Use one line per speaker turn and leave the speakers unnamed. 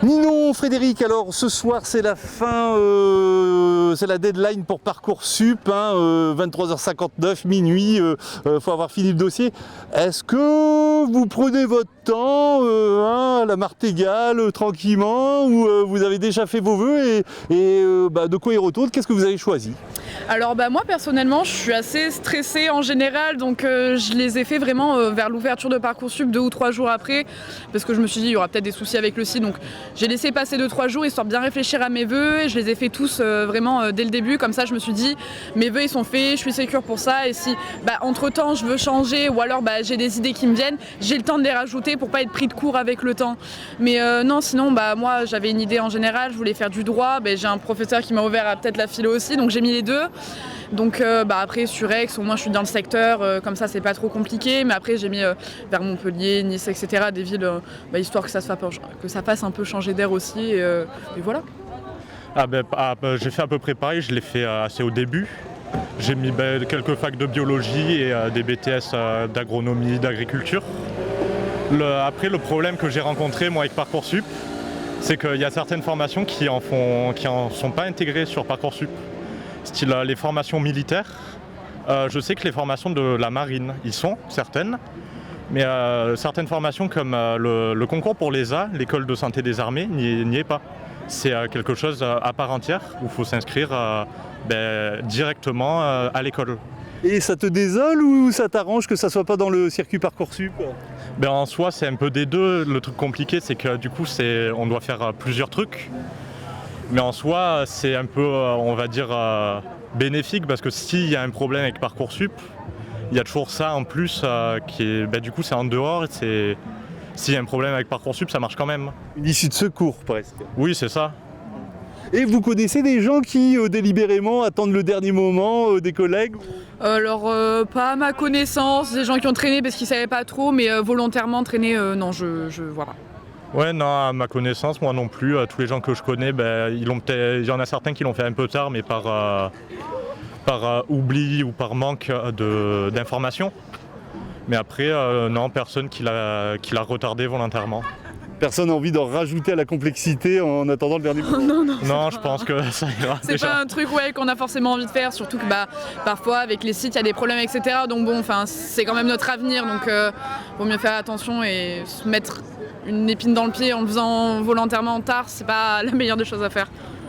Ninon, Frédéric, alors ce soir c'est la fin, c'est la deadline pour Parcoursup, 23h59, minuit, faut avoir fini le dossier. Est-ce que vous prenez votre temps, à la martingale, tranquillement, ou vous avez déjà fait vos vœux et de quoi il retourne? Qu'est-ce que vous avez choisi?
Alors moi personnellement je suis assez stressée en général, donc je les ai fait vraiment vers l'ouverture de Parcoursup 2 ou 3 jours après, parce que je me suis dit il y aura peut-être des soucis avec le site, donc j'ai laissé passer 2-3 jours histoire de bien réfléchir à mes vœux, et je les ai fait tous vraiment dès le début, comme ça je me suis dit mes vœux ils sont faits, je suis sécure pour ça, et si entre temps je veux changer ou alors j'ai des idées qui me viennent, j'ai le temps de les rajouter pour pas être pris de court avec le temps. Mais non, sinon moi j'avais une idée en général, je voulais faire du droit, j'ai un professeur qui m'a ouvert à peut-être la philo aussi, donc j'ai mis les deux. Donc après sur Aix, au moins je suis dans le secteur, comme ça c'est pas trop compliqué, mais après j'ai mis vers Montpellier, Nice, etc. des villes, histoire que ça fasse un peu changer d'air aussi, et voilà.
J'ai fait à peu près pareil, je l'ai fait assez au début. J'ai mis quelques facs de biologie et des BTS d'agronomie, d'agriculture. Après le problème que j'ai rencontré moi avec Parcoursup, c'est qu'il y a certaines formations qui en sont pas intégrées sur Parcoursup. Style les formations militaires, je sais que les formations de la marine y sont, certaines, mais certaines formations comme le concours pour l'ESA, l'école de santé des armées, n'y est pas. C'est quelque chose à part entière où il faut s'inscrire directement à l'école.
Et ça te désole ou ça t'arrange que ça soit pas dans le circuit Parcoursup?
En soi c'est un peu des deux, le truc compliqué c'est que du coup on doit faire plusieurs trucs. Mais en soi, c'est un peu, on va dire, bénéfique, parce que s'il y a un problème avec Parcoursup, il y a toujours ça en plus qui est, du coup, c'est en dehors. S'il y a un problème avec Parcoursup, ça marche quand même.
Une issue de secours, presque.
Oui, c'est ça.
Et vous connaissez des gens qui, délibérément, attendent le dernier moment, des collègues?
Alors, pas à ma connaissance, des gens qui ont traîné parce qu'ils savaient pas trop, mais volontairement traîner, non, voilà.
Ouais, non, à ma connaissance, moi non plus. Tous les gens que je connais, il y en a certains qui l'ont fait un peu tard, mais par oubli ou par manque d'informations. Mais après, non, personne qui l'a retardé volontairement.
Personne n'a envie d'en rajouter à la complexité en attendant le dernier moment?
Non, je pense que ça ira.
C'est pas un truc qu'on a forcément envie de faire, surtout que parfois avec les sites il y a des problèmes, etc. Donc c'est quand même notre avenir, donc vaut mieux faire attention et se mettre une épine dans le pied en le faisant volontairement tard, c'est pas la meilleure des choses à faire.